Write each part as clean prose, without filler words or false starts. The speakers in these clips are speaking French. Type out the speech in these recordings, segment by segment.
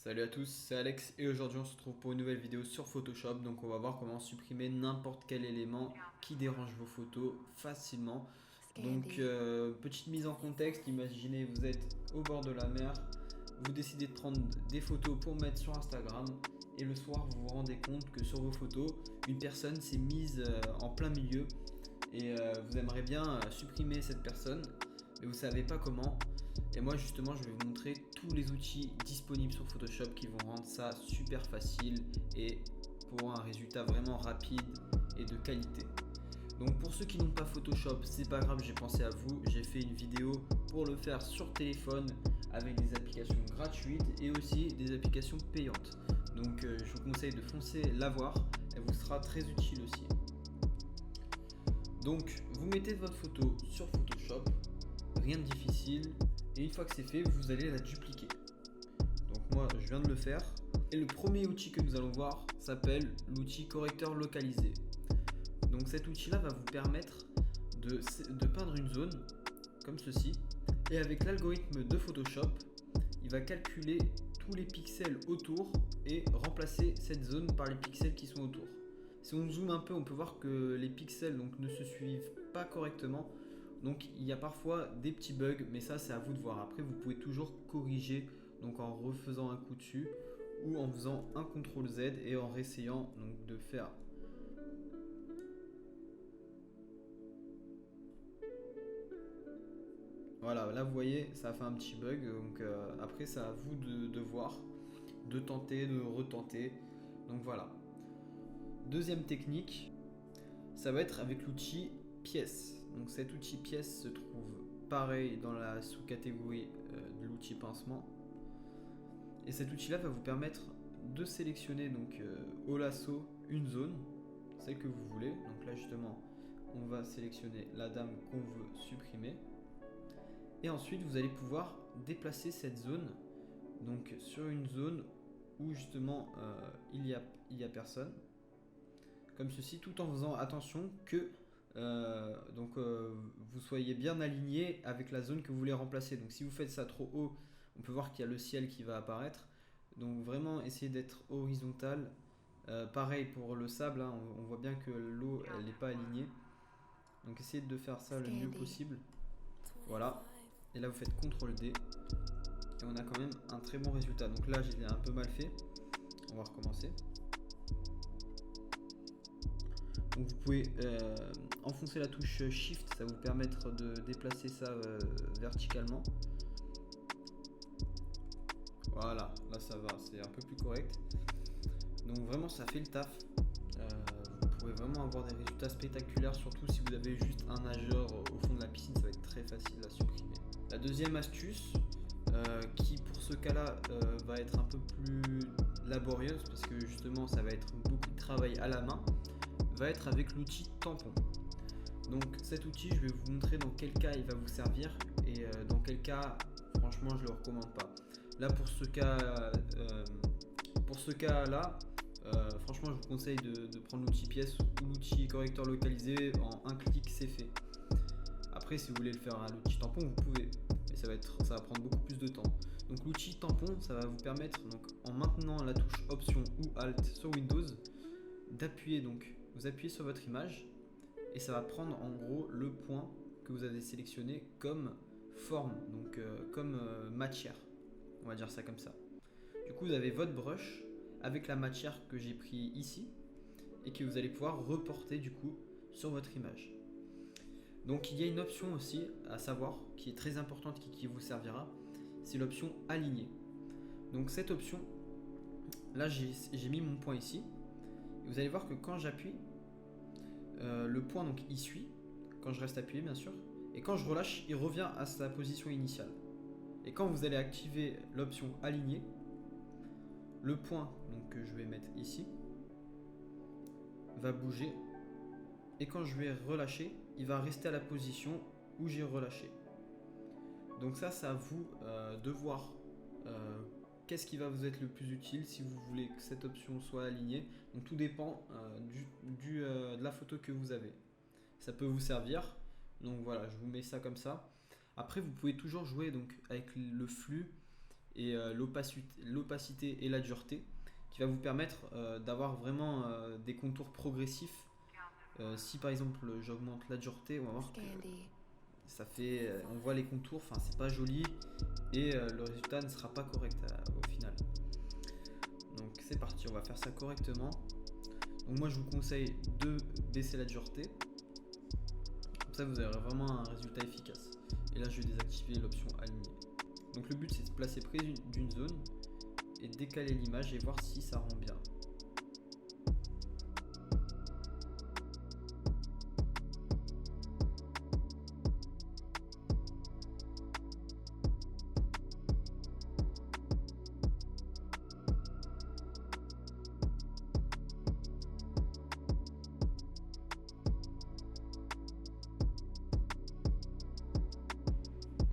Salut à tous, c'est Alex et aujourd'hui on se retrouve pour une nouvelle vidéo sur Photoshop. Donc on va voir comment supprimer n'importe quel élément qui dérange vos photos facilement. Donc petite mise en contexte, imaginez vous êtes au bord de la mer, vous décidez de prendre des photos pour mettre sur Instagram et le soir vous vous rendez compte que sur vos photos une personne s'est mise en plein milieu et vous aimeriez bien supprimer cette personne mais vous savez pas comment. Et moi justement je vais vous montrer tous les outils disponibles sur Photoshop qui vont rendre ça super facile et pour un résultat vraiment rapide et de qualité. Donc pour ceux qui n'ont pas Photoshop, c'est pas grave, j'ai pensé à vous, j'ai fait une vidéo pour le faire sur téléphone avec des applications gratuites et aussi des applications payantes. Donc je vous conseille de foncer la voir, elle vous sera très utile aussi. Donc vous mettez votre photo sur Photoshop, rien de difficile, et une fois que c'est fait, vous allez la dupliquer. Donc moi je viens de le faire. Et le premier outil que nous allons voir s'appelle l'outil correcteur localisé. Donc cet outil là va vous permettre de peindre une zone comme ceci. Et avec l'algorithme de Photoshop, il va calculer tous les pixels autour et remplacer cette zone par les pixels qui sont autour. Si on zoome un peu, on peut voir que les pixels donc, ne se suivent pas correctement. Donc il y a parfois des petits bugs, mais ça c'est à vous de voir. Après vous pouvez toujours corriger donc en refaisant un coup dessus ou en faisant un CTRL Z et en réessayant donc de faire. Voilà, là vous voyez ça a fait un petit bug. Donc après c'est à vous de voir, de tenter, de retenter. Donc voilà. Deuxième technique, ça va être avec l'outil pièce. Donc cet outil pièce se trouve pareil dans la sous-catégorie de l'outil pincement. Et cet outil là va vous permettre de sélectionner donc au lasso une zone, celle que vous voulez. Donc là justement on va sélectionner la dame qu'on veut supprimer. Et ensuite vous allez pouvoir déplacer cette zone donc sur une zone où justement il y a personne. Comme ceci, tout en faisant attention que vous soyez bien aligné avec la zone que vous voulez remplacer. Donc si vous faites ça trop haut, on peut voir qu'il y a le ciel qui va apparaître. Donc vraiment essayez d'être horizontal. Pareil pour le sable, hein, on voit bien que l'eau elle n'est pas alignée. Donc essayez de faire ça le mieux possible. Voilà. Et là vous faites CTRL D. Et on a quand même un très bon résultat. Donc là j'ai un peu mal fait. On va recommencer. Donc vous pouvez enfoncer la touche Shift, ça va vous permettre de déplacer ça verticalement. Voilà, là ça va, c'est un peu plus correct. Donc vraiment ça fait le taf. Vous pourrez vraiment avoir des résultats spectaculaires, surtout si vous avez juste un nageur au fond de la piscine, ça va être très facile à supprimer. La deuxième astuce, qui pour ce cas-là va être un peu plus laborieuse, parce que justement ça va être beaucoup de travail à la main, va être avec l'outil tampon. Donc cet outil, je vais vous montrer dans quel cas il va vous servir et dans quel cas, franchement, je le recommande pas. Là, pour ce cas-là, franchement, je vous conseille de prendre l'outil pièce ou l'outil correcteur localisé. En un clic, c'est fait. Après, si vous voulez le faire à l'outil tampon, vous pouvez, mais ça va prendre beaucoup plus de temps. Donc l'outil tampon, ça va vous permettre, donc, en maintenant la touche Option ou Alt sur Windows, d'appuyer donc. Vous appuyez sur votre image et ça va prendre en gros le point que vous avez sélectionné comme forme, donc comme matière. On va dire ça comme ça. Du coup, vous avez votre brush avec la matière que j'ai pris ici et que vous allez pouvoir reporter du coup sur votre image. Donc il y a une option aussi à savoir qui est très importante qui vous servira, c'est l'option aligner. Donc cette option, là j'ai mis mon point ici. Et vous allez voir que quand j'appuie, le point donc il suit, quand je reste appuyé bien sûr, et quand je relâche, il revient à sa position initiale. Et quand vous allez activer l'option aligner, le point donc, que je vais mettre ici va bouger, et quand je vais relâcher, il va rester à la position où j'ai relâché. Donc ça, c'est à vous de voir qu'est-ce qui va vous être le plus utile si vous voulez que cette option soit alignée. Donc tout dépend de la photo que vous avez. Ça peut vous servir. Donc voilà, je vous mets ça comme ça. Après, vous pouvez toujours jouer donc avec le flux et l'opacité et la dureté, qui va vous permettre d'avoir vraiment des contours progressifs. Si par exemple j'augmente la dureté, on va voir que ça fait, on voit les contours, enfin c'est pas joli et le résultat ne sera pas correct au final. Donc c'est parti, on va faire ça correctement. Donc moi je vous conseille de baisser la dureté, comme ça vous aurez vraiment un résultat efficace. Et là je vais désactiver l'option aligner. Donc le but c'est de se placer près d'une zone et décaler l'image et voir si ça rend bien.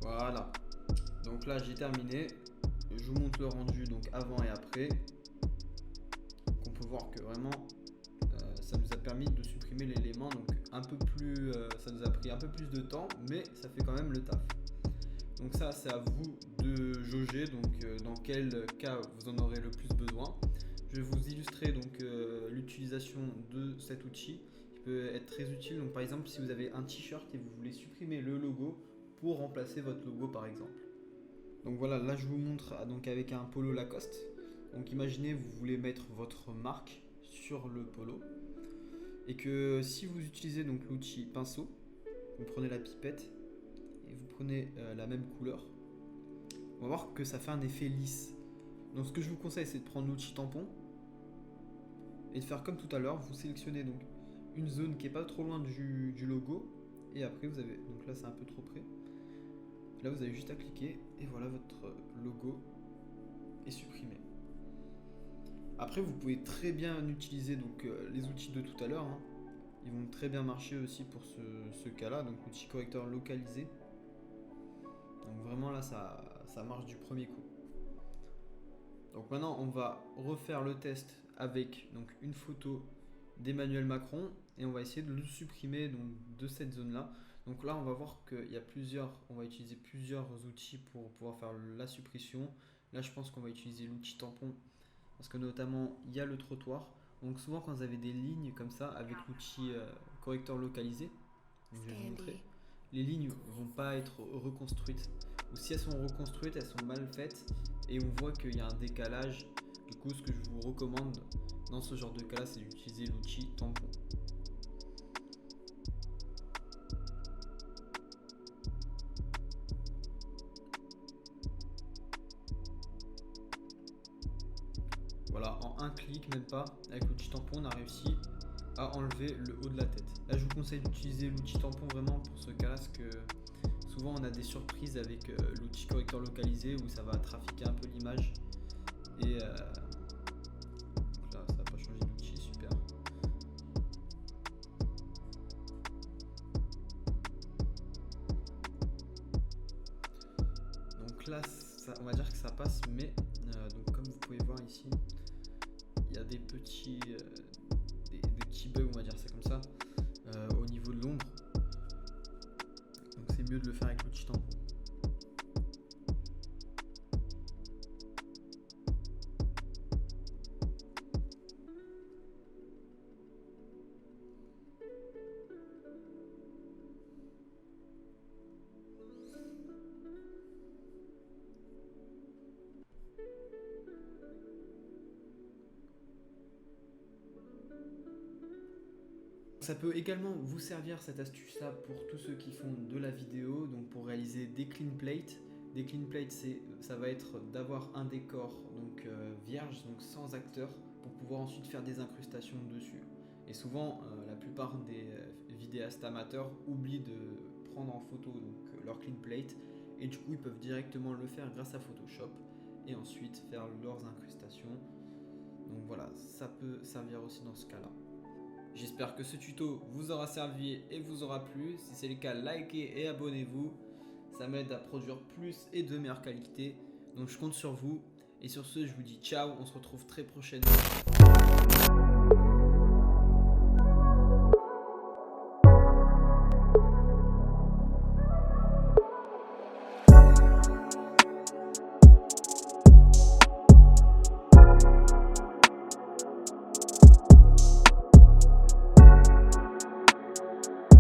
Voilà, donc là j'ai terminé, je vous montre le rendu donc avant et après. On peut voir que vraiment ça nous a permis de supprimer l'élément, donc un peu plus, ça nous a pris un peu plus de temps, mais ça fait quand même le taf. Donc ça c'est à vous de jauger, donc dans quel cas vous en aurez le plus besoin. Je vais vous illustrer donc l'utilisation de cet outil qui peut être très utile. Donc par exemple si vous avez un t-shirt et vous voulez supprimer le logo pour remplacer votre logo par exemple. Donc voilà, là je vous montre donc avec un polo Lacoste. Donc imaginez vous voulez mettre votre marque sur le polo et que si vous utilisez donc l'outil pinceau, vous prenez la pipette et vous prenez la même couleur, on va voir que ça fait un effet lisse. Donc ce que je vous conseille c'est de prendre l'outil tampon et de faire comme tout à l'heure, vous sélectionnez donc une zone qui est pas trop loin du logo et après vous avez, donc là c'est un peu trop près. Là vous avez juste à cliquer et voilà votre logo est supprimé. Après vous pouvez très bien utiliser donc les outils de tout à l'heure, hein. Ils vont très bien marcher aussi pour ce cas-là, donc l'outil correcteur localisé. Donc vraiment là ça marche du premier coup. Donc maintenant on va refaire le test avec donc une photo d'Emmanuel Macron et on va essayer de le supprimer donc de cette zone là. Donc là on va voir qu'il y a on va utiliser plusieurs outils pour pouvoir faire la suppression. Là je pense qu'on va utiliser l'outil tampon parce que notamment il y a le trottoir. Donc souvent quand vous avez des lignes comme ça avec l'outil correcteur localisé, donc je vais vous montrer, les lignes ne vont pas être reconstruites. Ou si elles sont reconstruites, elles sont mal faites et on voit qu'il y a un décalage. Du coup ce que je vous recommande dans ce genre de cas là c'est d'utiliser l'outil tampon. Voilà, en un clic, même pas, avec l'outil tampon, on a réussi à enlever le haut de la tête. Là, je vous conseille d'utiliser l'outil tampon vraiment pour ce cas-là, parce que souvent on a des surprises avec l'outil correcteur localisé où ça va trafiquer un peu l'image. Et donc là, ça n'a pas changé d'outil, super. Donc là, on va dire que ça passe, mais donc comme vous pouvez voir ici, il y a des petits bugs, on va dire ça comme ça, au niveau de l'ombre. Donc c'est mieux de le faire avec l'outil tampon. Ça peut également vous servir cette astuce là pour tous ceux qui font de la vidéo, donc pour réaliser des clean plates. Des clean plates, ça va être d'avoir un décor donc vierge, donc sans acteur, pour pouvoir ensuite faire des incrustations dessus. Et souvent, la plupart des vidéastes amateurs oublient de prendre en photo donc, leur clean plate et du coup ils peuvent directement le faire grâce à Photoshop et ensuite faire leurs incrustations. Donc voilà, ça peut servir aussi dans ce cas-là. J'espère que ce tuto vous aura servi et vous aura plu. Si c'est le cas, likez et abonnez-vous. Ça m'aide à produire plus et de meilleure qualité. Donc je compte sur vous. Et sur ce, je vous dis ciao. On se retrouve très prochainement.